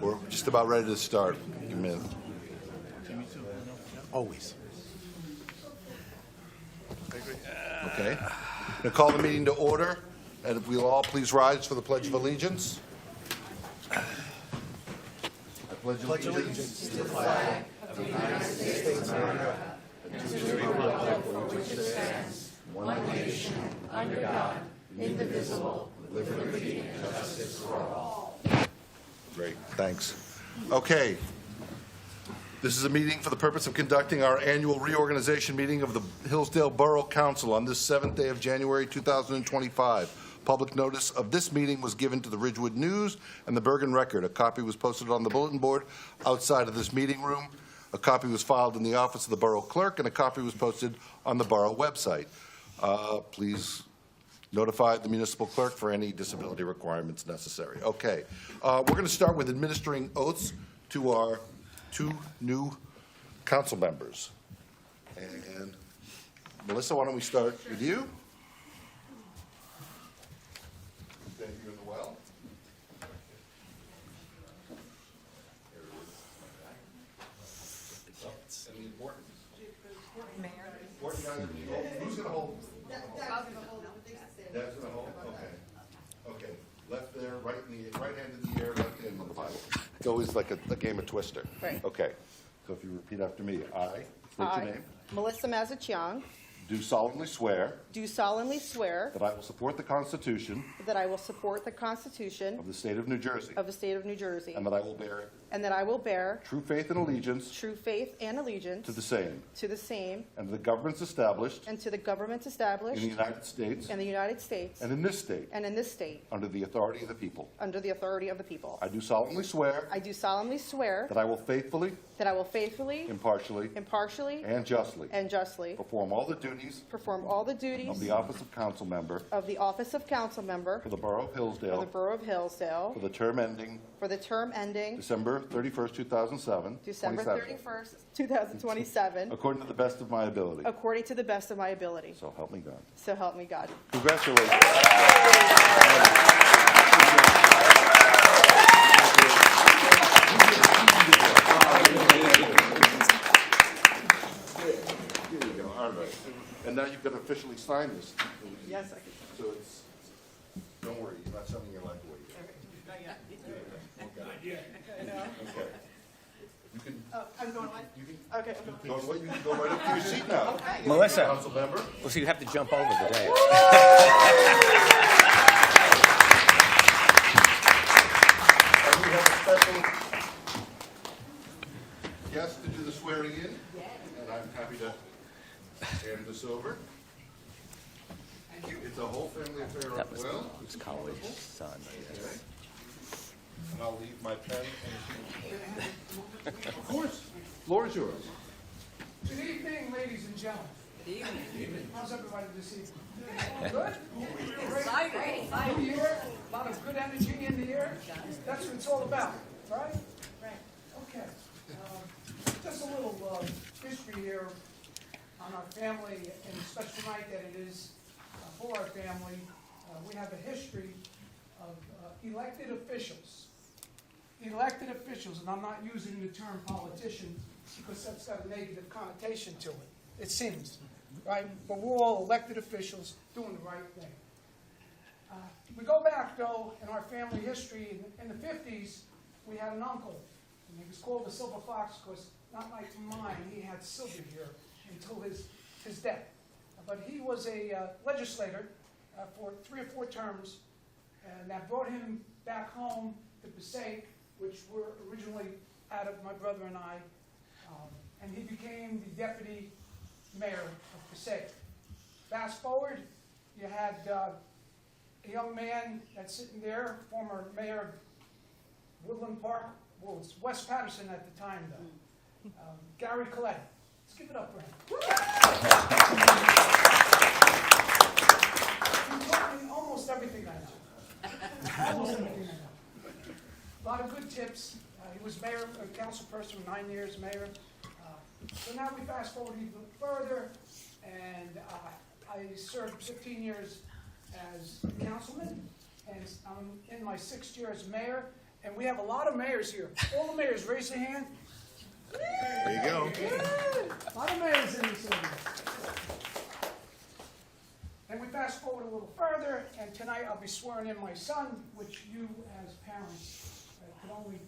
We're just about ready to start. You may. Always. Okay. I'm going to call the meeting to order, and if we'll all please rise for the Pledge of Allegiance. I pledge allegiance to the flag of the United States of America and to the republic for which it stands, one nation, under God, indivisible, with liberty and justice for all. Great, thanks. Okay. This is a meeting for the purpose of conducting our annual reorganization meeting of the Hillsdale Borough Council on this 7th day of January 2025. Public notice of this meeting was given to the Ridgewood News and the Bergen Record. A copy was posted on the bulletin board outside of this meeting room. A copy was filed in the office of the borough clerk, and a copy was posted on the borough website. Please notify the municipal clerk for any disability requirements necessary. Okay, we're going to start with administering oaths to our two new council members. And Melissa, why don't we start with you? Stand here in the well. Any important? Mayor. Who's going to hold? Dad's going to hold? Okay. Okay. Left there, right hand in the air, left hand on the Bible. It's always like a game of Twister. Right. Okay. So if you repeat after me, I, state your name, Melissa Mazichiang, do solemnly swear do solemnly swear that I will support the Constitution that I will support the Constitution of the State of New Jersey, of the State of New Jersey, and that I will bear true faith and allegiance to the same and to the governments established in the United States and in this state under the authority of the people. I do solemnly swear that I will faithfully, impartially, and justly perform all the duties of the office of council member for the borough of Hillsdale for the term ending December 31st, 2027, according to the best of my ability. So help me God. Congratulations. Here you go. All right. And now you've got to officially sign this. Yes, I can. So it's, don't worry, you're not selling your life away yet. Okay. Okay. You can. I'm going away? Okay. You can go right up to your seat now. Okay. Melissa. Council member. Well, so you have to jump over the dais. And we have a special guest to do the swearing in. And I'm happy to hand this over. Thank you. It's a whole family affair That as was well. his college son. Okay. And I'll leave my pen. Of course. Floor is yours. Good evening, ladies and gentlemen. Good evening. How's everybody this evening? Good? Great. New year, a lot of good energy in the air. That's what it's all about, right? Right. Okay. Just a little history here on our family, and a special night that it is for our family. We have a history of elected officials. Elected officials, and I'm not using the term politician because that's got a negative connotation to it, it seems, right? But we're all elected officials doing the right thing. We go back, though, in our family history. In the 50s, we had an uncle, and he was called the Silver Fox because, not like mine, he had silver here until his death. But he was a legislator for 3 or 4 terms, and that brought him back home to Passaic, which were originally out of my brother and I, and he became the deputy mayor of Passaic. Fast forward, you had a young man that's sitting there, former mayor of Woodland Park, well, it's West Patterson at the time, though, Gary Collette. Let's give it up for him. He taught me almost everything I know. Almost everything I know. A lot of good tips. He was mayor, a council person for 9 years, mayor. So now we fast forward even further, and I served 15 years as councilman, and I'm in my 6th year as mayor, And we have a lot of mayors here. All the mayors, raise your hand. There you go. A lot of mayors in this area. And we fast forward a little further, and tonight I'll be swearing in my son, which you as parents could only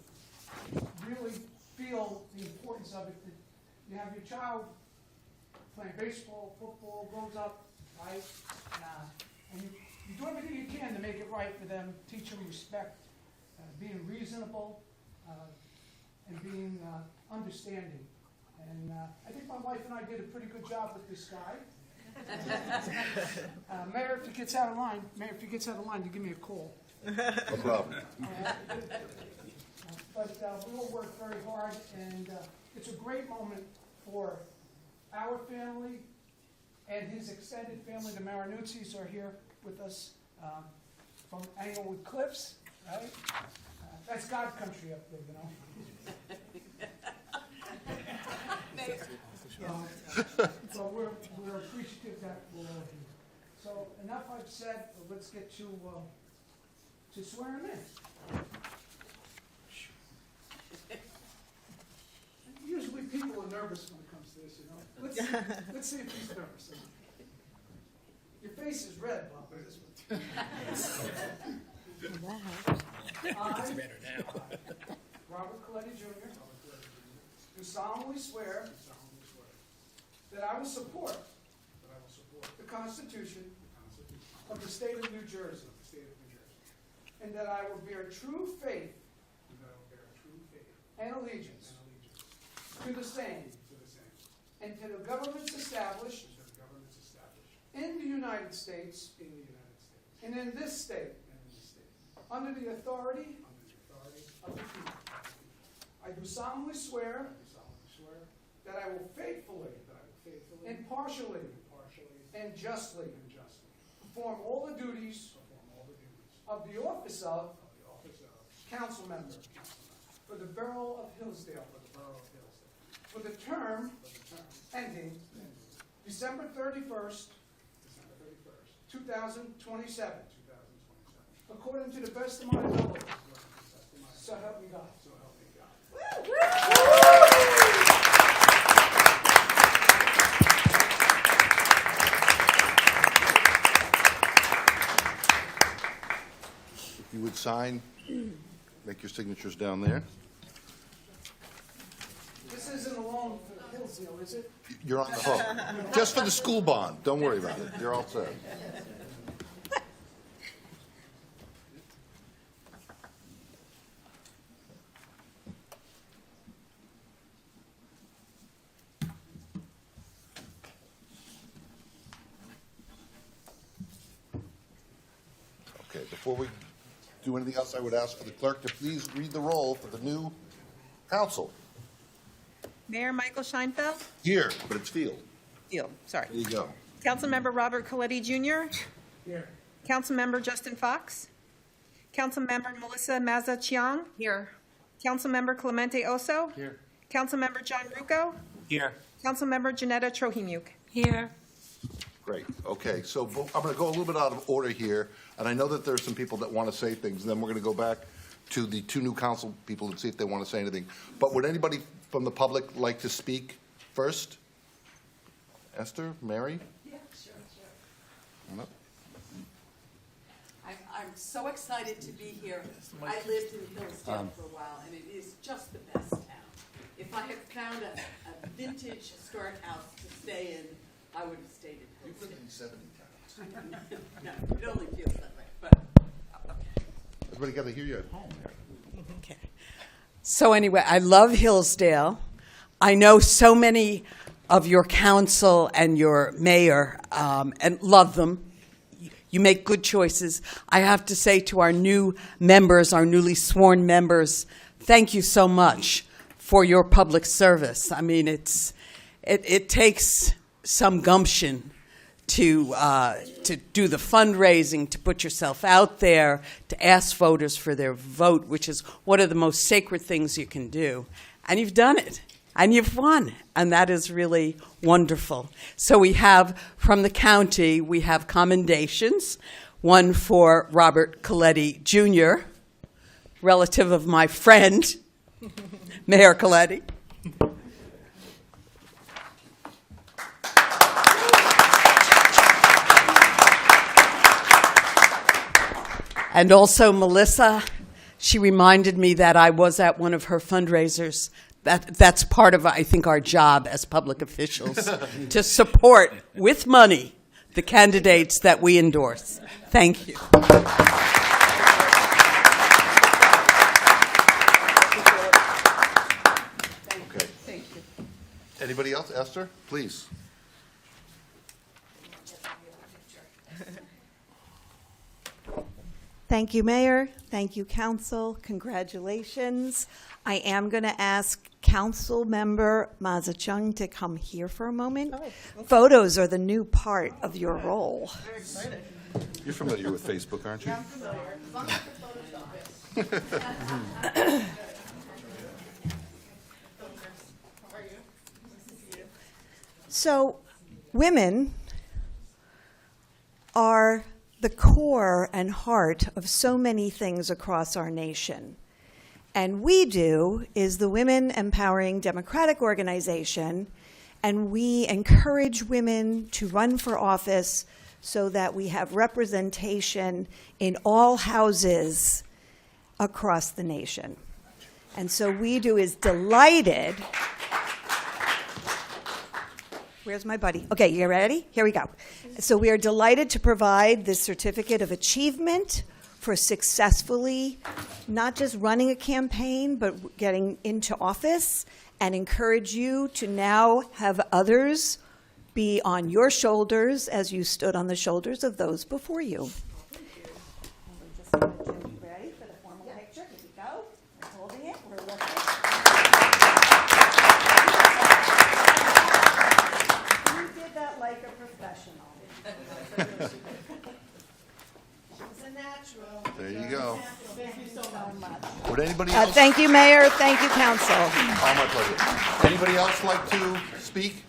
really feel the importance of it. That you have your child playing baseball, football, grows up, right? And you do everything you can to make it right for them, teach them respect, being reasonable, and being understanding. And I think my wife and I did a pretty good job with this guy. Mayor, if he gets out of line, you give me a call. No problem. But we all work very hard, and it's a great moment for our family and his extended family. The Marinucci's are here with us from Englewood Cliffs, right? That's God country up there, you know. So we're appreciative that we're all here. So enough I've said. Let's get to swear him in. Usually people are nervous when it comes to this, you know. Let's see if he's nervous. Your face is red, Bob. I, Robert Coletti Jr., do solemnly swear that I will support the Constitution of the State of New Jersey, and that I will bear true faith and allegiance to the same and to the governments established in the United States and in this state under the authority of the people. I do solemnly swear that I will faithfully, impartially, and justly perform all the duties of the office of council member for the borough of Hillsdale for the term ending December 31st, 2027, according to the best of my ability. So help me God. If you would sign, make your signatures down there. This isn't a loan for Hillsdale, is it? You're on the hook. Just for the school bond. Don't worry about it. You're all set. Okay, before we do anything else, I would ask for the clerk to please read the roll for the new council. Mayor Michael Scheinfeld? Here, but it's Field. Field, sorry. There you go. Councilmember Robert Coletti Jr.? Here. Councilmember Justin Fox? Councilmember Melissa Mazza-Chiang? Here. Councilmember Clemente Oso? Here. Councilmember John Rucco? Here. Councilmember Janetta Trohimuk? Here. Great. Okay, so I'm going to go a little bit out of order here, and I know that there's some people that want to say things, and then we're going to go back to the two new council people and see if they want to say anything. But would anybody from the public like to speak first? Esther, Mary? Yeah, sure. Come up. I'm so excited to be here. I lived in Hillsdale for a while, and it is just the best town. If I had found a vintage historic house to stay in, I would have stayed in You've lived Hillsdale. in 70 towns. No, it only feels that way, but okay. Everybody got to hear you at home there. Okay. So anyway, I love Hillsdale. I know so many of your council and your mayor and love them. You make good choices. I have to say to our new members, our newly sworn members, thank you so much for your public service. I mean, it takes some gumption to do the fundraising, to put yourself out there, to ask voters for their vote, which is one of the most sacred things you can do. And you've done it, and you've won, and that is really wonderful. So we have, from the county, we have commendations, one for Robert Coletti Jr., relative of my friend, Mayor Coletti. And also Melissa, she reminded me that I was at one of her fundraisers. That's part of, I think, our job as public officials, to support with money the candidates that we endorse. Thank you. Okay. Thank you. Anybody else? Esther, please. Thank you, Mayor. Thank you, Council. Congratulations. I am going to ask Council Member Maza Chung to come here for a moment. Photos are the new part of your role. You're familiar with Facebook, aren't you? So, women are the core and heart of so many things across our nation. And We Do is the Women Empowering Democratic Organization, and we encourage women to run for office so that we have representation in all houses across the nation. And so We Do is delighted. Where's my buddy? Okay, you ready? Here we go. So we are delighted to provide this certificate of achievement for successfully not just running a campaign, but getting into office, and encourage you to now have others be on your shoulders as you stood on the shoulders of those before you. Ready for the formal picture? Here we go. We're holding it. We're looking. That like a professional. She's a natural. There you go. Thank you so much. Would anybody else? Thank you, Mayor. Thank you, Council. Oh, my pleasure. Anybody else like to speak?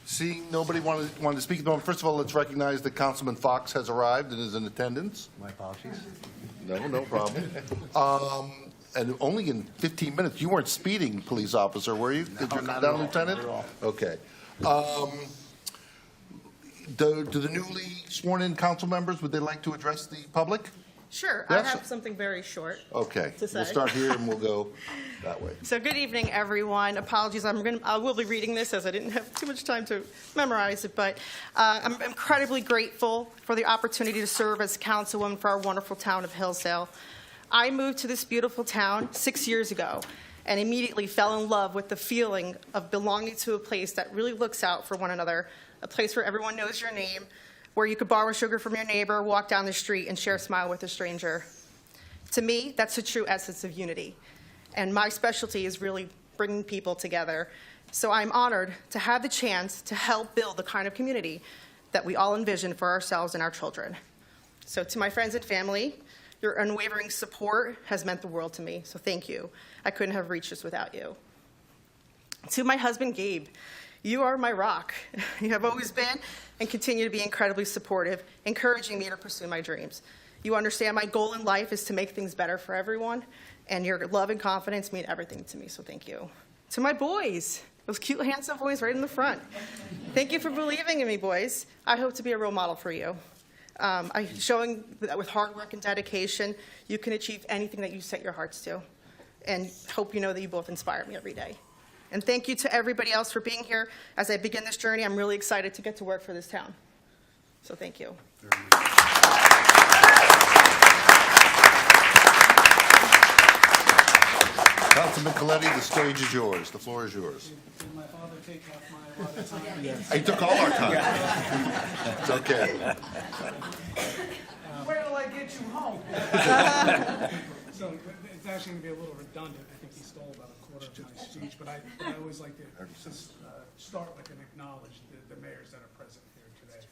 Seeing nobody wanted to speak, first of all, let's recognize that Councilman Fox has arrived and is in attendance. My apologies. No problem. And only in 15 minutes. You weren't speeding, police officer, were you? Did you not down, at all, Lieutenant? not at all. Okay. Do the newly sworn-in council members, would they like to address the public? Sure, Yes. I have something very short. Okay. To say. We'll start here and we'll go that way. So good evening, everyone. Apologies, I will be reading this as I didn't have too much time to memorize it, but I'm incredibly grateful for the opportunity to serve as councilwoman for our wonderful town of Hillsdale. I moved to this beautiful town 6 years ago and immediately fell in love with the feeling of belonging to a place that really looks out for one another, a place where everyone knows your name, where you could borrow sugar from your neighbor, walk down the street, and share a smile with a stranger. To me, that's the true essence of unity. And my specialty is really bringing people together. So I'm honored to have the chance to help build the kind of community that we all envision for ourselves and our children. So to my friends and family, your unwavering support has meant the world to me, so thank you. I couldn't have reached this without you. To my husband, Gabe, you are my rock. You have always been and continue to be incredibly supportive, encouraging me to pursue my dreams. You understand my goal in life is to make things better for everyone, and your love and confidence mean everything to me, so thank you. To my boys, those cute, handsome boys right in the front. Thank you for believing in me, boys. I hope to be a role model for you. Showing that with hard work and dedication, you can achieve anything that you set your hearts to. And hope you know that you both inspire me every day. And thank you to everybody else for being here. As I begin this journey, I'm really excited to get to work for this town. So thank you. Councilman Coletti, the stage is yours. The floor is yours. Did my father take half my allotted time? He took all our time. It's okay. Where will I get you home? So it's actually going to be a little redundant. I think he stole about a quarter of my speech, but I always like to just start with and acknowledge the mayors that are present here today.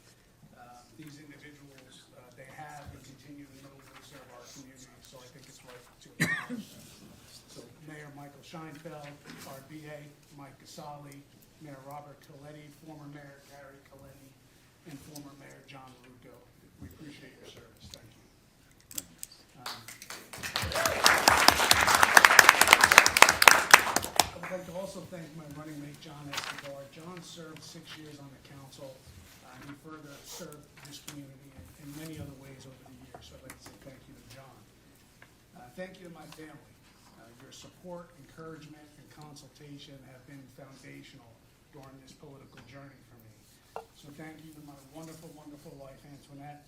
These individuals, they have and continue to notably serve our community, so I think it's right to acknowledge them. So Mayor Michael Scheinfeld, our BA Mike Casali, Mayor Robert Coletti, former Mayor Gary Coletti, and former Mayor John Rucco. We appreciate your service. Thank you. thank my running mate, John Escobar. John served 6 years on the council. He further served this community in many other ways over the years, so I'd like to say thank you to John. Thank you to my family. Your support, encouragement, and consultation have been foundational during this political journey for me. So thank you to my wonderful, wonderful wife, Antoinette,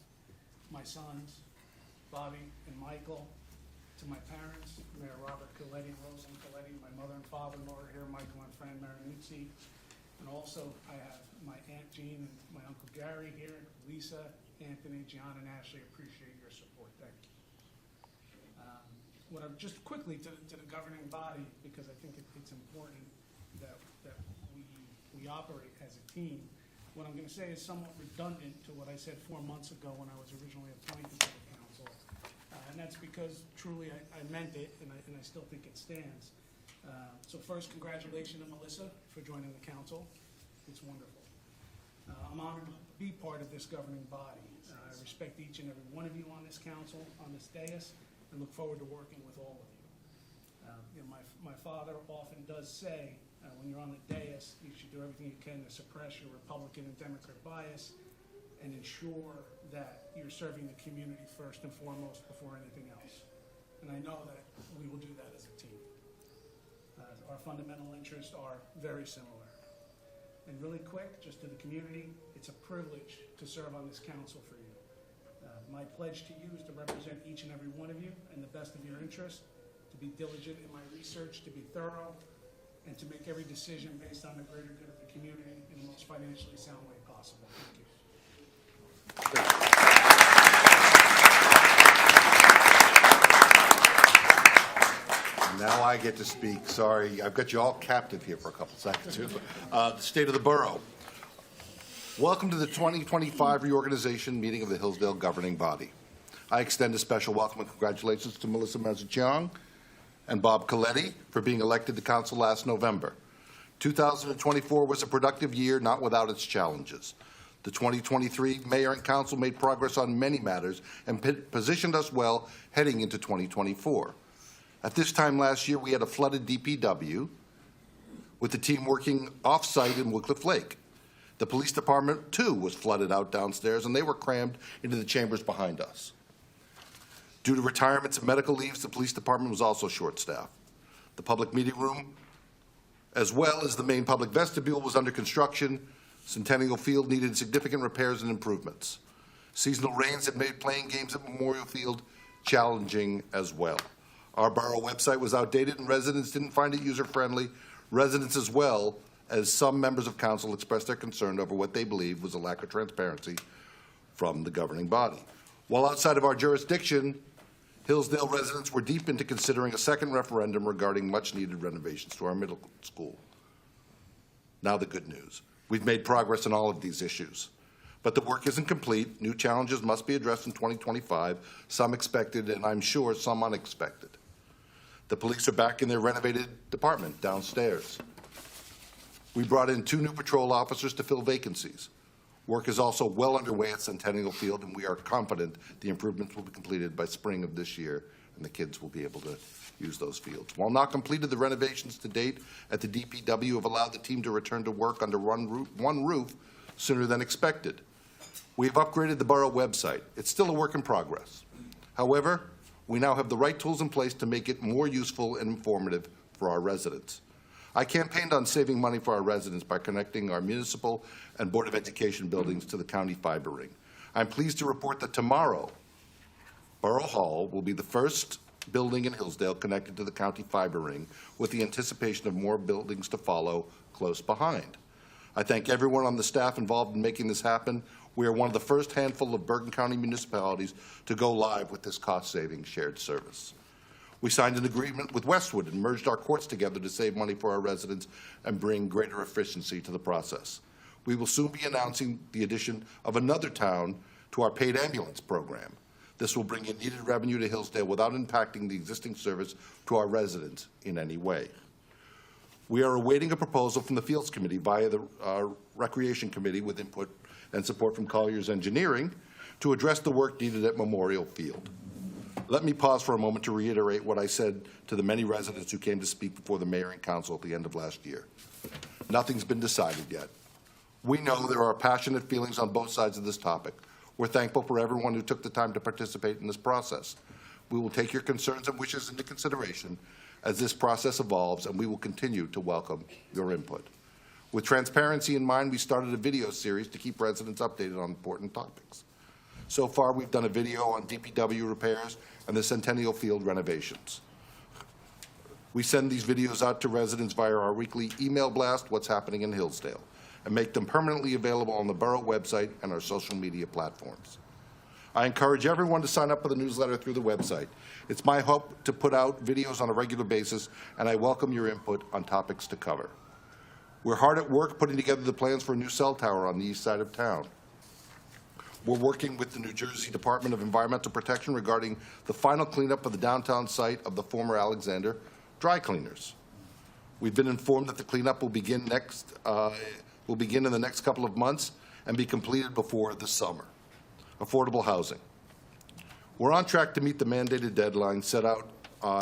my sons, Bobby and Michael, to my parents, Mayor Robert Coletti, Roseanne Coletti, my mother and father-in-law are here, Michael and Fran Marinuzzi, and also I have my Aunt Jean and my Uncle Gary here, Lisa, Anthony, John, and Ashley. Appreciate your support. Thank you. Just quickly to the governing body, because I think it's important that we operate as a team. What I'm going to say is somewhat redundant to what I said 4 months ago when I was originally appointed to the council. And that's because truly I meant it, and I still think it stands. So first, congratulations to Melissa for joining the council. It's wonderful. I'm honored to be part of this governing body. I respect each and every one of you on this council, on this dais, and look forward to working with all of you. My father often does say, when you're on the dais, you should do everything you can to suppress your Republican and Democrat bias and ensure that you're serving the community first and foremost before anything else. And I know that we will do that as a team. Our fundamental interests are very similar. And really quick, just to the community, it's a privilege to serve on this council for you. My pledge to you is to represent each and every one of you in the best of your interest, to be diligent in my research, to be thorough, and to make every decision based on the greater good of the community in the most financially sound way possible. Thank you. Now I get to speak. Sorry, I've got you all captive here for a couple seconds too. The state of the borough. Welcome to the 2025 reorganization meeting of the Hillsdale governing body. I extend a special welcome and congratulations to Melissa Mazza-Chiang and Bob Coletti for being elected to council last November. 2024 was a productive year, not without its challenges. The 2023 mayor and council made progress on many matters and positioned us well heading into 2024. At this time last year, we had a flooded DPW with the team working off-site in Wycliffe Lake. The police department, too, was flooded out downstairs, and they were crammed into the chambers behind us. Due to retirements and medical leaves, the police department was also short-staffed. The public meeting room, as well as the main public vestibule, was under construction. Centennial Field needed significant repairs and improvements. Seasonal rains had made playing games at Memorial Field challenging as well. Our borough website was outdated and residents didn't find it user-friendly. Residents, as well as some members of council, expressed their concern over what they believed was a lack of transparency from the governing body. While outside of our jurisdiction, Hillsdale residents were deep into considering a second referendum regarding much-needed renovations to our middle school. Now the good news. We've made progress on all of these issues. But the work isn't complete. New challenges must be addressed in 2025, some expected and I'm sure some unexpected. The police are back in their renovated department downstairs. We brought in 2 new patrol officers to fill vacancies. Work is also well underway at Centennial Field, and we are confident the improvements will be completed by spring of this year, and the kids will be able to use those fields. While not completed, the renovations to date at the DPW have allowed the team to return to work under one roof sooner than expected. We have upgraded the borough website. It's still a work in progress. However, we now have the right tools in place to make it more useful and informative for our residents. I campaigned on saving money for our residents by connecting our municipal and Board of Education buildings to the county fiber ring. I'm pleased to report that tomorrow, Borough Hall will be the first building in Hillsdale connected to the county fiber ring, with the anticipation of more buildings to follow close behind. I thank everyone on the staff involved in making this happen. We are one of the first handful of Bergen County municipalities to go live with this cost-saving shared service. We signed an agreement with Westwood and merged our courts together to save money for our residents and bring greater efficiency to the process. We will soon be announcing the addition of another town to our paid ambulance program. This will bring in needed revenue to Hillsdale without impacting the existing service to our residents in any way. We are awaiting a proposal from the Fields Committee via the Recreation Committee with input and support from Collier's Engineering to address the work needed at Memorial Field. Let me pause for a moment to reiterate what I said to the many residents who came to speak before the mayor and council at the end of last year. Nothing's been decided yet. We know there are passionate feelings on both sides of this topic. We're thankful for everyone who took the time to participate in this process. We will take your concerns and wishes into consideration as this process evolves, and we will continue to welcome your input. With transparency in mind, we started a video series to keep residents updated on important topics. So far, we've done a video on DPW repairs and the Centennial Field renovations. We send these videos out to residents via our weekly email blast, What's Happening in Hillsdale, and make them permanently available on the borough website and our social media platforms. I encourage everyone to sign up for the newsletter through the website. It's my hope to put out videos on a regular basis, and I welcome your input on topics to cover. We're hard at work putting together the plans for a new cell tower on the east side of town. We're working with the New Jersey Department of Environmental Protection regarding the final cleanup of the downtown site of the former Alexander Dry Cleaners. We've been informed that the cleanup will begin in the next couple of months and be completed before the summer. Affordable housing. We're on track to meet the mandated deadline set out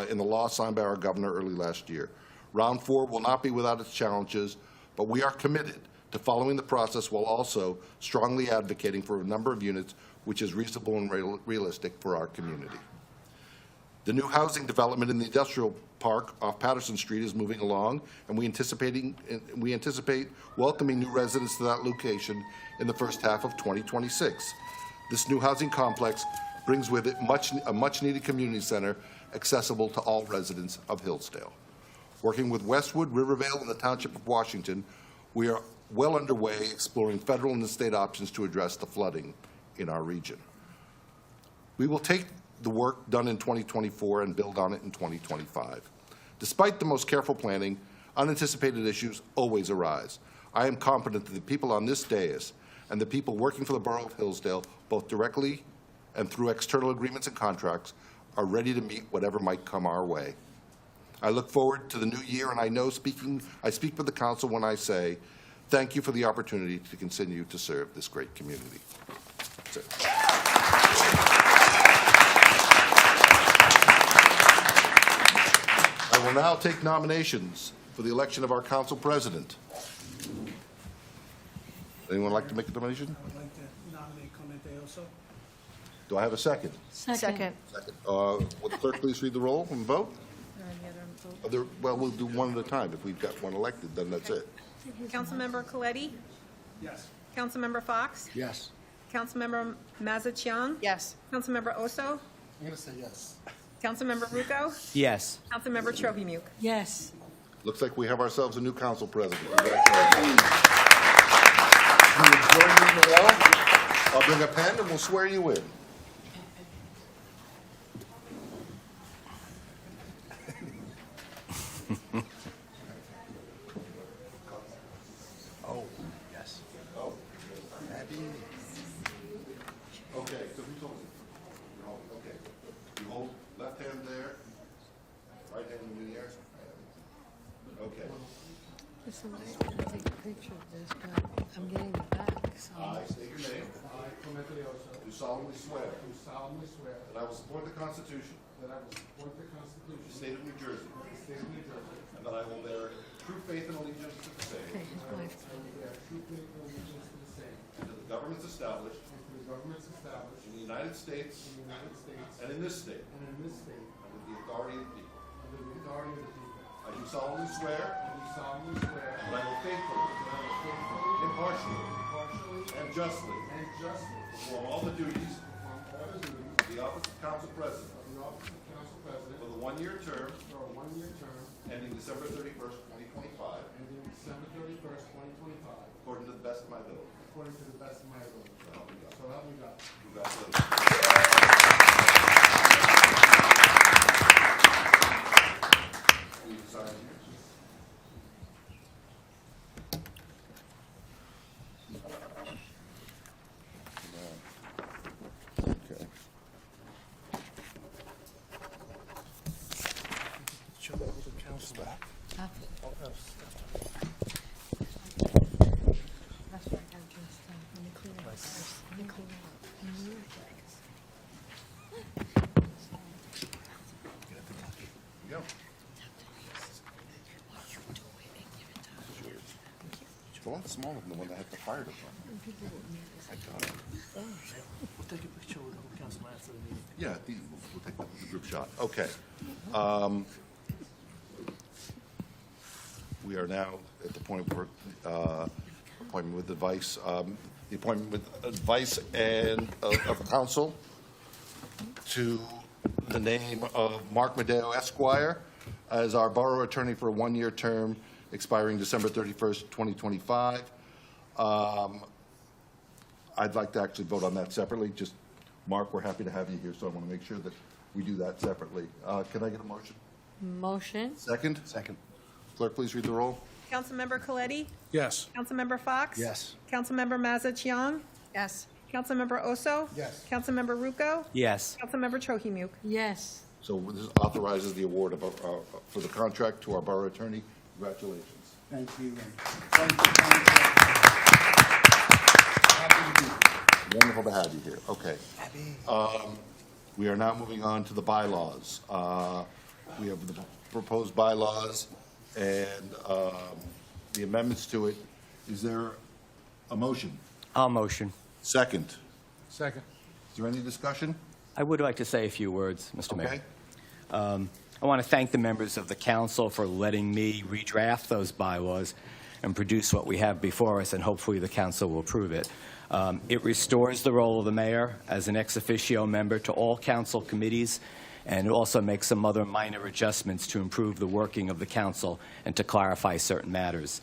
in the law signed by our governor early last year. Round 4 will not be without its challenges, but we are committed to following the process while also strongly advocating for a number of units which is reasonable and realistic for our community. The new housing development in the industrial park off Patterson Street is moving along, and we anticipate welcoming new residents to that location in the first half of 2026. This new housing complex brings with it a much-needed community center accessible to all residents of Hillsdale. Working with Westwood, Rivervale, and the Township of Washington, we are well underway exploring federal and state options to address the flooding in our region. We will take the work done in 2024 and build on it in 2025. Despite the most careful planning, unanticipated issues always arise. I am confident that the people on this dais and the people working for the Borough of Hillsdale, both directly and through external agreements and contracts, are ready to meet whatever might come our way. I look forward to the new year, and I know I speak for the council when I say thank you for the opportunity to continue to serve this great community. That's it. I will now take nominations for the election of our council president. Anyone like to make a nomination? I would like to nominate Clemente Oso. Do I have a second? Second. Second. Will the clerk please read the roll and vote? Well, we'll do one at a time. If we've got one elected, then that's it. Councilmember Coletti? Yes. Councilmember Fox? Yes. Councilmember Mazza-Chiang? Yes. Councilmember Oso? I'm going to say yes. Councilmember Rucco? Yes. Councilmember Trojimuk? Yes. Looks like we have ourselves a new council president. Congratulations. You will join me in the well? I'll bring a pen and we'll swear you in. Oh, yes. Oh. Okay, so who told you? No, okay. You hold left hand there, right hand in the air. Okay. Listen, I was going to take a picture of this, but I'm getting it back, so. I state your name. I, Clemente Oso, Do solemnly swear do solemnly swear that I will support the Constitution that I will support the Constitution of the State of New Jersey, of the State of New Jersey, and that I will bear true faith and allegiance to the same, Okay, his wife. and will bear true faith and allegiance to the same, and to the governments established and to the governments established in the United States in the United States and in this state, and in this state, under the authority of the people. under the authority of the people. I do solemnly swear I do solemnly swear that I will faithfully, that I will faithfully, impartially, impartially, and justly and justly perform all the duties perform all the duties of the office of council president of the office of council president for the one-year term for a one-year term ending December 31st, 2025, ending December 31st, 2025, according to the best of my ability. according to the best of my ability. So help me God. So help me God. Congratulations. Will you sign here? Okay. Show the council back. That's what I just, let me clean it up first. Let me clean it up. go. It's a lot smaller than the one that had the fire department. I got it. We'll take a picture with the council after the meeting. Yeah, we'll take the group shot. Okay. We are now at the point where appointment with advice, the appointment with advice and of counsel to the name of Mark Medeo Esquire as our borough attorney for a one-year term expiring December 31st, 2025. I'd like to actually vote on that separately. Just, Mark, we're happy to have you here, so I want to make sure that we do that separately. Can I get a motion? Motion. Second? Second. Clerk, please read the roll. Councilmember Coletti? Yes. Councilmember Fox? Yes. Councilmember Mazza Chiang? Yes. Councilmember Oso? Yes. Councilmember Rucco? Yes. Councilmember Trohimuk? Yes. So this authorizes the award of, for the contract to our borough attorney. Congratulations. Thank you. Wonderful to have you here. Okay. We are now moving on to the bylaws. We have the proposed bylaws and the amendments to it. Is there a motion? I'll motion. Second. Second. Is there any discussion? I would like to say a few words, Mr. Mayor. Okay. I want to thank the members of the council for letting me redraft those bylaws and produce what we have before us, and hopefully the council will approve it. It restores the role of the mayor as an ex officio member to all council committees, and also makes some other minor adjustments to improve the working of the council and to clarify certain matters.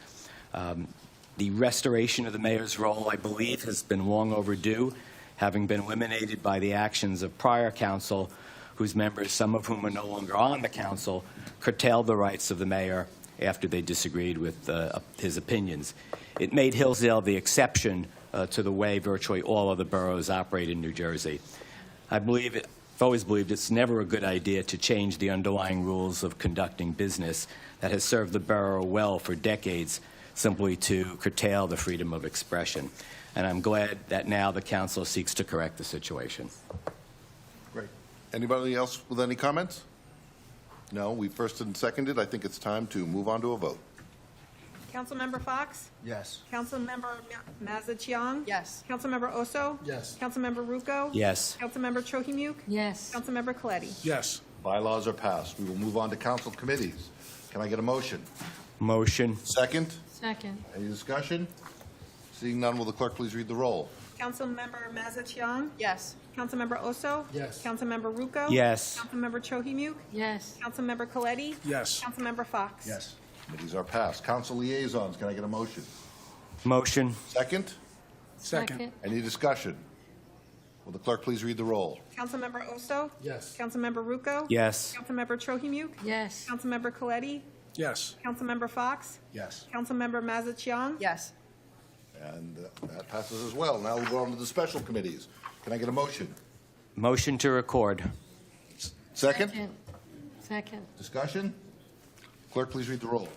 The restoration of the mayor's role, I believe, has been long overdue, having been eliminated by the actions of prior council, whose members, some of whom are no longer on the council, curtailed the rights of the mayor after they disagreed with his opinions. It made Hillsdale the exception to the way virtually all other boroughs operate in New Jersey. I've always believed it's never a good idea to change the underlying rules of conducting business that has served the borough well for decades, simply to curtail the freedom of expression. And I'm glad that now the council seeks to correct the situation. Great. Anybody else with any comments? No, we first and seconded. I think it's time to move on to a vote. Councilmember Fox? Yes. Councilmember Mazza Chiang? Yes. Councilmember Oso? Yes. Councilmember Rucco? Yes. Councilmember Trohimuk? Yes. Councilmember Coletti? Yes. Bylaws are passed. We will move on to council committees. Can I get a motion? Motion. Second? Second. Any discussion? Seeing none, will the clerk please read the roll? Councilmember Mazza Chiang? Yes. Councilmember Oso? Yes. Councilmember Rucco? Yes. Councilmember Trohimuk? Yes. Councilmember Coletti? Yes. Councilmember Fox? Yes. Committees are passed. Council liaisons, can I get a motion? Motion. Second? Second. Any discussion? Will the clerk please read the roll? Councilmember Oso? Yes. Councilmember Rucco? Yes. Councilmember Trohimuk? Yes. Councilmember Coletti? Yes. Councilmember Fox? Yes. Councilmember Mazza Chiang? Yes. And that passes as well. Now we'll go on to the special committees. Can I get a motion? Motion to record. Second? Second. Discussion? Clerk, please read the roll.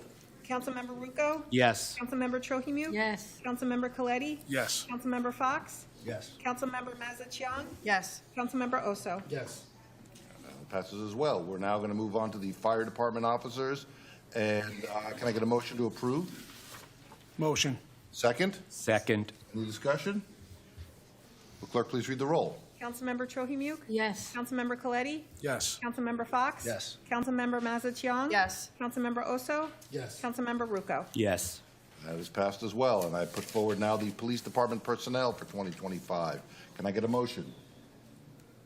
Councilmember Rucco? Yes. Councilmember Trohimuk? Yes. Councilmember Coletti? Yes. Councilmember Fox? Yes. Councilmember Mazza Chiang? Yes. Councilmember Oso? Yes. That passes as well. We're now going to move on to the fire department officers. And can I get a motion to approve? Motion. Second? Second. Any discussion? Will clerk please read the roll? Councilmember Trohimuk? Yes. Councilmember Coletti? Yes. Councilmember Fox? Yes. Councilmember Mazza Chiang? Yes. Councilmember Oso? Yes. Councilmember Rucco? Yes. That is passed as well. And I put forward now the police department personnel for 2025. Can I get a motion?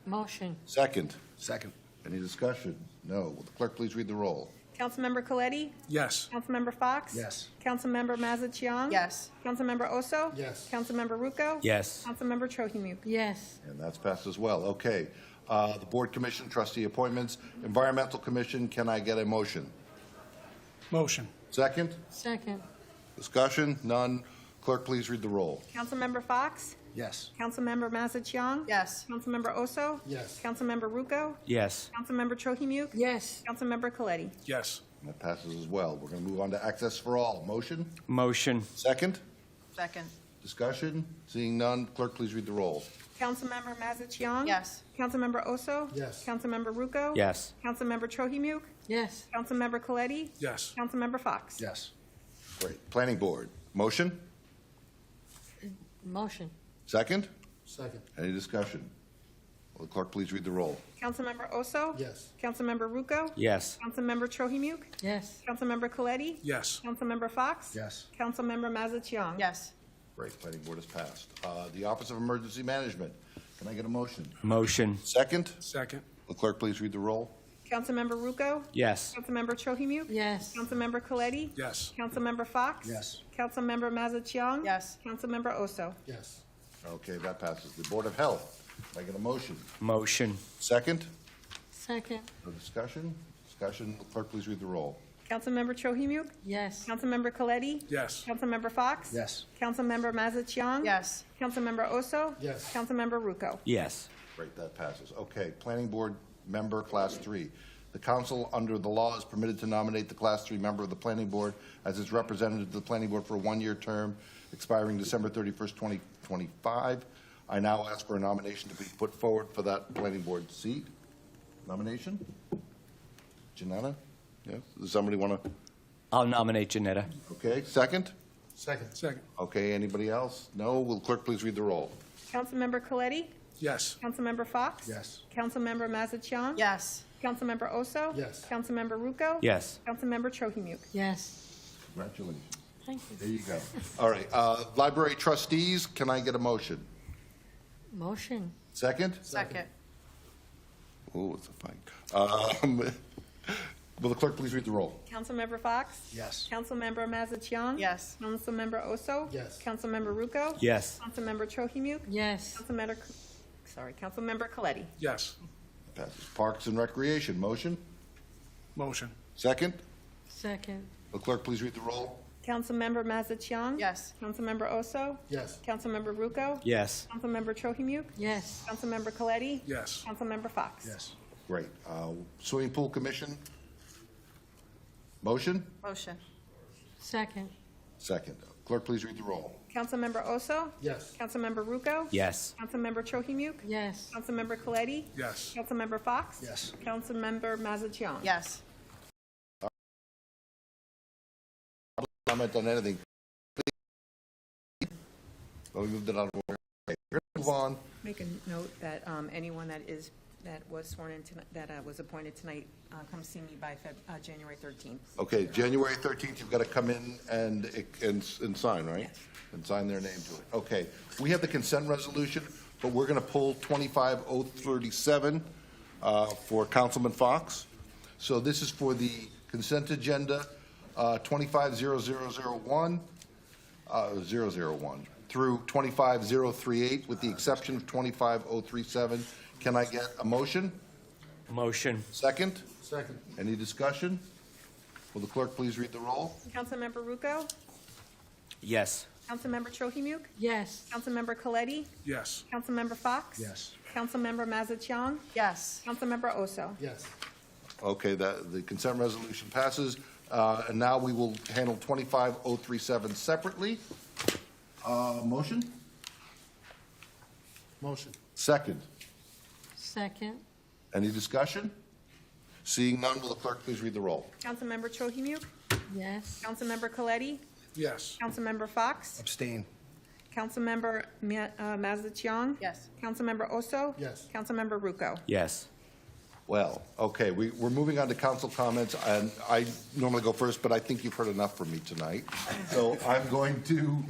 Motion. Second? Second. Any discussion? No. Will the clerk please read the roll? Councilmember Coletti? Yes. Councilmember Fox? Yes. Councilmember Mazza Chiang? Yes. Councilmember Oso? Yes. Councilmember Rucco? Yes. Councilmember Trohimuk? Yes. And that's passed as well. Okay. The board commission trustee appointments. Environmental commission, can I get a motion? Motion. Second? Second. Discussion? None. Clerk, please read the roll. Councilmember Fox? Yes. Councilmember Mazza Chiang? Yes. Councilmember Oso? Yes. Councilmember Rucco? Yes. Councilmember Trohimuk? Yes. Councilmember Coletti? Yes. And that passes as well. We're going to move on to access for all. Motion? Motion. Second? Second. Discussion? Seeing none, clerk, please read the roll. Councilmember Mazich Young? Yes. Councilmember Oso? Yes. Councilmember Rucco? Yes. Councilmember Trohimuk? Yes. Councilmember Coletti? Yes. Councilmember Fox? Yes. Great. Planning Board, motion? Motion. Second? Second. Any discussion? Will the clerk please read the roll? Councilmember Oso? Yes. Councilmember Rucco? Yes. Councilmember Trohimuk? Yes. Councilmember Coletti? Yes. Councilmember Fox? Yes. Councilmember Mazich Young? Yes. Great. Planning Board is passed. The Office of Emergency Management, can I get a motion? Motion. Second? Second. Will the clerk please read the roll? Councilmember Rucco? Yes. Councilmember Trohimuk? Yes. Councilmember Coletti? Yes. Councilmember Fox? Yes. Councilmember Mazich Young? Yes. Councilmember Oso? Yes. Okay, that passes. The Board of Health, can I get a motion? Motion. Second? Second. No discussion? Discussion, will the clerk please read the roll? Councilmember Trohimuk? Yes. Councilmember Coletti? Yes. Councilmember Fox? Yes. Councilmember Mazich Young? Yes. Councilmember Oso? Yes. Councilmember Rucco? Yes. Great, that passes. Okay, Planning Board Member, Class 3. The council, under the law, is permitted to nominate the Class 3 member of the Planning Board as its representative to the Planning Board for a one-year term expiring December 31st, 2025. I now ask for a nomination to be put forward for that Planning Board seat. Nomination? Janetta? Yes? Does somebody want to? I'll nominate Janetta. Okay, second? Second. Second. Okay, anybody else? No? Will clerk please read the roll? Councilmember Coletti? Yes. Councilmember Fox? Yes. Councilmember Mazich Young? Yes. Councilmember Oso? Yes. Councilmember Rucco? Yes. Councilmember Trohimuk? Yes. Congratulations. Thank you. There you go. All right, library trustees, can I get a motion? Motion. Second? Second. Oh, it's a fight. Will the clerk please read the roll? Councilmember Fox? Yes. Councilmember Mazich Young? Yes. Councilmember Oso? Yes. Councilmember Rucco? Yes. Councilmember Trohimuk? Yes. Councilmember Coletti? Yes. Passes. Parks and Recreation, motion? Motion. Second? Second. Will the clerk please read the roll? Councilmember Mazich Young? Yes. Councilmember Oso? Yes. Councilmember Rucco? Yes. Councilmember Trohimuk? Yes. Councilmember Coletti? Yes. Councilmember Fox? Yes. Great. Swimming Pool Commission? Motion? Motion. Second. Second. Clerk please read the roll. Councilmember Oso? Yes. Councilmember Rucco? Yes. Councilmember Trohimuk? Yes. Councilmember Coletti? Yes. Councilmember Fox? Yes. Councilmember Mazich Young? Yes. Comment on anything? Well, we moved it out of order. Okay, we're gonna move on. Make a note that anyone that was sworn in tonight, that was appointed tonight, come see me by January 13th. Okay, January 13th, you've got to come in and sign, right? Yes. And sign their name to it. Okay, we have the consent resolution, but we're going to pull 25037 for Councilman Fox. So this is for the consent agenda, 250001, 001 through 25038, with the exception of 25037. Can I get a motion? Motion. Second? Second. Any discussion? Will the clerk please read the roll? Councilmember Rucco? Yes. Councilmember Trohimuk? Yes. Councilmember Coletti? Yes. Councilmember Fox? Yes. Councilmember Mazich Young? Yes. Councilmember Oso? Yes. Okay, the consent resolution passes. And now we will handle 25037 separately. Motion? Motion. Second. Second. Any discussion? Seeing none, will the clerk please read the roll? Councilmember Trohimuk? Yes. Councilmember Coletti? Yes. Councilmember Fox? Abstain. Councilmember Mazich Young? Yes. Councilmember Oso? Yes. Councilmember Rucco? Yes. Well, okay, we're moving on to council comments, and I normally go first, but I think you've heard enough from me tonight. So I'm going to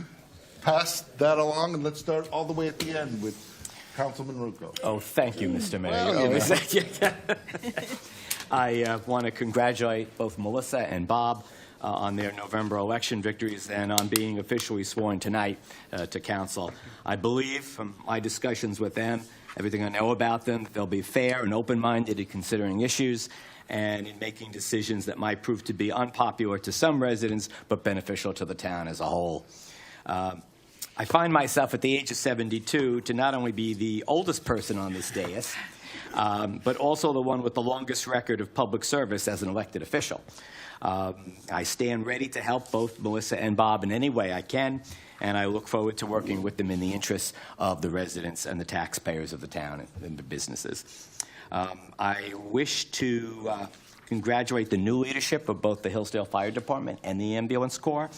pass that along, and let's start all the way at the end with Councilman Rucco. Oh, thank you, Mr. Mayor. Well, You you always- I want to congratulate both Melissa and Bob on their November election victories and on being officially sworn tonight to council. I believe from my discussions with them, everything I know about them, that they'll be fair and open-minded in considering issues and in making decisions that might prove to be unpopular to some residents but beneficial to the town as a whole. I find myself at the age of 72 to not only be the oldest person on this dais, but also the one with the longest record of public service as an elected official. I stand ready to help both Melissa and Bob in any way I can, and I look forward to working with them in the interests of the residents and the taxpayers of the town and the businesses. I wish to congratulate the new leadership of both the Hillsdale Fire Department and the Ambulance Corps.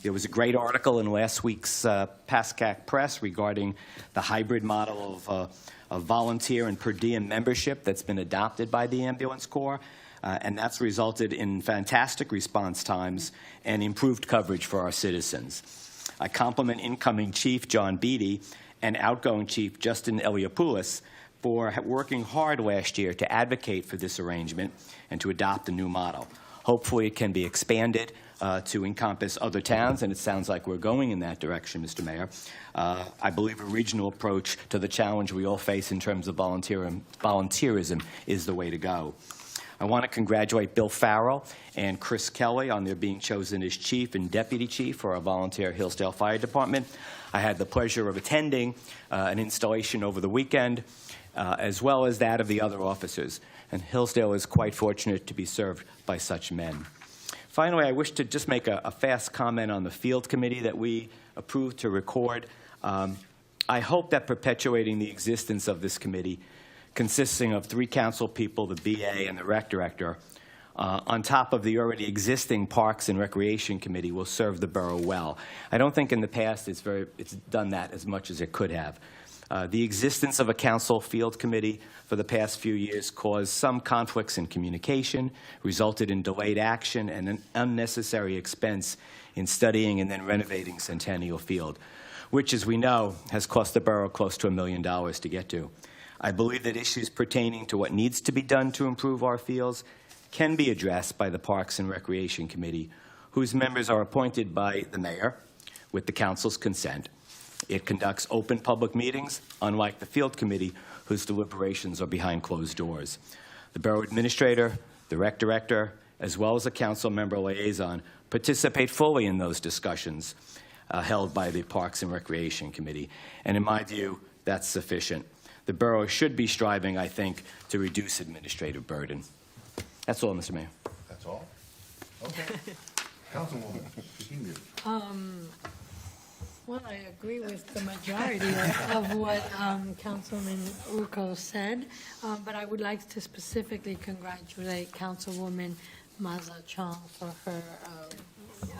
There was a great article in last week's PASCAC Press regarding the hybrid model of volunteer and per diem membership that's been adopted by the Ambulance Corps, and that's resulted in fantastic response times and improved coverage for our citizens. I compliment incoming Chief John Beatty and outgoing Chief Justin Eliopoulos for working hard last year to advocate for this arrangement and to adopt a new model. Hopefully it can be expanded to encompass other towns, and it sounds like we're going in that direction, Mr. Mayor. I believe a regional approach to the challenge we all face in terms of volunteerism is the way to go. I want to congratulate Bill Farrell and Chris Kelly on their being chosen as chief and deputy chief for our volunteer Hillsdale Fire Department. I had the pleasure of attending an installation over the weekend, as well as that of the other officers, and Hillsdale is quite fortunate to be served by such men. Finally, I wish to just make a fast comment on the field committee that we approved to record. I hope that perpetuating the existence of this committee, consisting of 3 council people, the BA, and the rec director, on top of the already existing Parks and Recreation Committee, will serve the borough well. I don't think in the past it's done that as much as it could have. The existence of a council field committee for the past few years caused some conflicts in communication, resulted in delayed action and an unnecessary expense in studying and then renovating Centennial Field, which, as we know, has cost the borough close to $1 million to get to. I believe that issues pertaining to what needs to be done to improve our fields can be addressed by the Parks and Recreation Committee, whose members are appointed by the mayor with the council's consent. It conducts open public meetings, unlike the field committee, whose deliberations are behind closed doors. The borough administrator, the rec director, as well as a council member liaison, participate fully in those discussions held by the Parks and Recreation Committee. And in my view, that's sufficient. The borough should be striving, I think, to reduce administrative burden. That's all, Mr. Mayor. That's all? Okay. Councilwoman, continue. Well, I agree with the majority of what Councilman Urko said, but I would like to specifically congratulate Councilwoman Maza Chong for her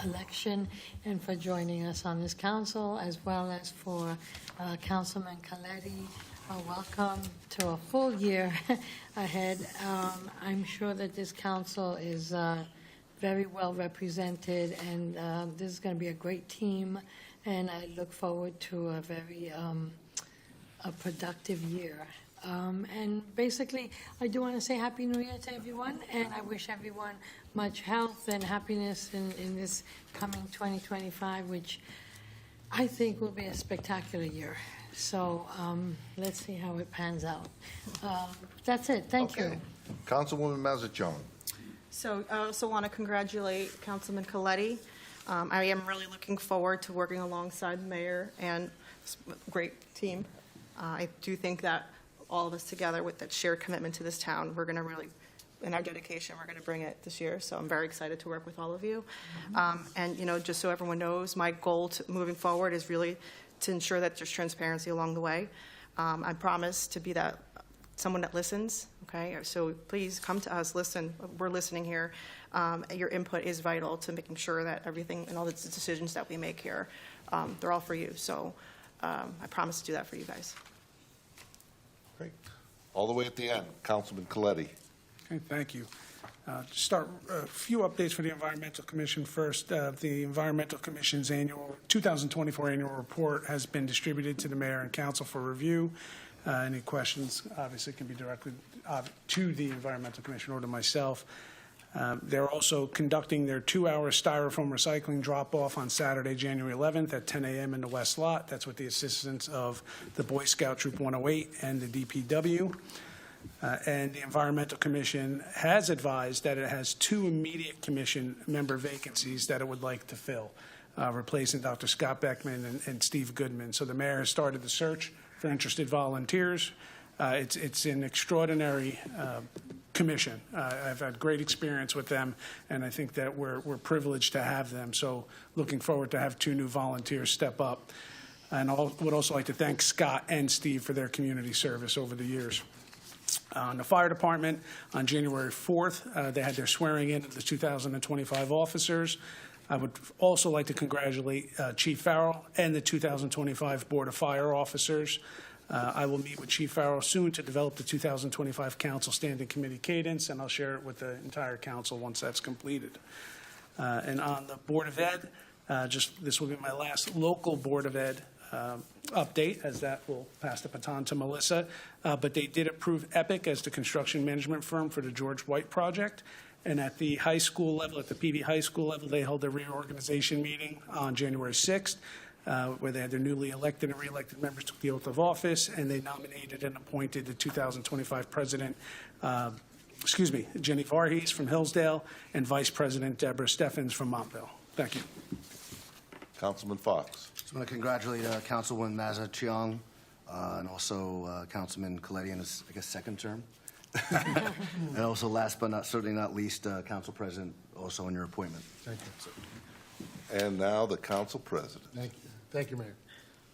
election and for joining us on this council, as well as for Councilman Coletti. Welcome to a full year ahead. I'm sure that this council is very well represented, and this is going to be a great team, and I look forward to a very a productive year. And basically, I do want to say Happy New Year to everyone, and I wish everyone much health and happiness in this coming 2025, which I think will be a spectacular year. So let's see how it pans out. That's it. Thank you. Councilwoman Mazachon. So I also want to congratulate Councilman Coletti. I am really looking forward to working alongside the mayor and a great team. I do think that all of us together with that shared commitment to this town, we're going to really, in our dedication, we're going to bring it this year. So I'm very excited to work with all of you. And, you know, just so everyone knows, my goal moving forward is really to ensure that there's transparency along the way. I promise to be that someone that listens, okay? So please come to us, listen. We're listening here. Your input is vital to making sure that everything and all the decisions that we make here, they're all for you. So I promise to do that for you guys. Great. All the way at the end, Councilman Coletti. Okay, thank you. To start, a few updates for the Environmental Commission first. The Environmental Commission's 2024 annual report has been distributed to the mayor and council for review. Any questions, obviously, can be directed to the Environmental Commission or to myself. They're also conducting their 2-hour styrofoam recycling drop-off on Saturday, January 11th at 10 a.m. in the West Lot. That's with the assistance of the Boy Scout Troop 108 and the DPW. And the Environmental Commission has advised that it has 2 immediate commission member vacancies that it would like to fill, replacing Dr. Scott Beckman and Steve Goodman. So the mayor has started the search for interested volunteers. It's an extraordinary commission. I've had great experience with them, and I think that we're privileged to have them. So looking forward to have 2 new volunteers step up. And I would also like to thank Scott and Steve for their community service over the years. On the fire department, on January 4th, they had their swearing in of the 2025 officers. I would also like to congratulate Chief Farrell and the 2025 Board of Fire Officers. I will meet with Chief Farrell soon to develop the 2025 Council Standing Committee cadence, and I'll share it with the entire council once that's completed. And on the Board of Ed, this will be my last local Board of Ed update, as that will pass the baton to Melissa. But they did approve Epic as the construction management firm for the George White project. And at the high school level, at the PV high school level, they held a reorganization meeting on January 6th, where they had their newly elected and re-elected members took the oath of office, and they nominated and appointed the 2025 president, Jenny Varghese from Hillsdale, and Vice President Deborah Steffens from Montville. Thank you. Councilman Fox. Just want to congratulate Councilwoman Maza Chiang and also Councilman Coletti in his, I guess, second term. And also, last but certainly not least, Council President, also on your appointment. Thank you. And now the Council President. Thank you. Thank you, Mayor.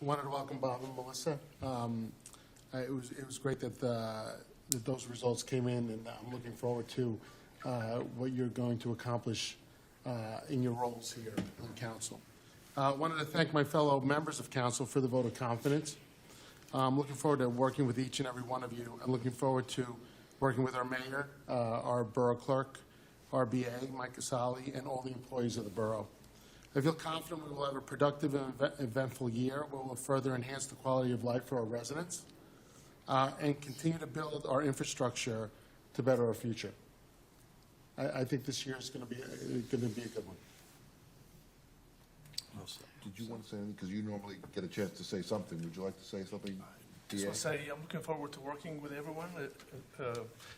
I wanted to welcome Bob and Melissa. It was great that those results came in, and I'm looking forward to what you're going to accomplish in your roles here on council. I wanted to thank my fellow members of council for the vote of confidence. I'm looking forward to working with each and every one of you. I'm looking forward to working with our mayor, our borough clerk, our BA, Mike Casali, and all the employees of the borough. I feel confident we will have a productive and eventful year where we'll further enhance the quality of life for our residents and continue to build our infrastructure to better our future. I think this year is going to be a good one. Did you want to say anything? Because you normally get a chance to say something. Would you like to say something? Just want to say I'm looking forward to working with everyone.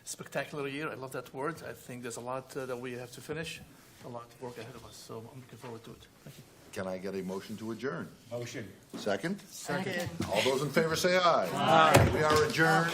Spectacular year. I love that word. I think there's a lot that we have to finish, a lot of work ahead of us. So I'm looking forward to it. Thank you. Can I get a motion to adjourn? Motion. Second? Second. All those in favor say aye. Aye. We are adjourned.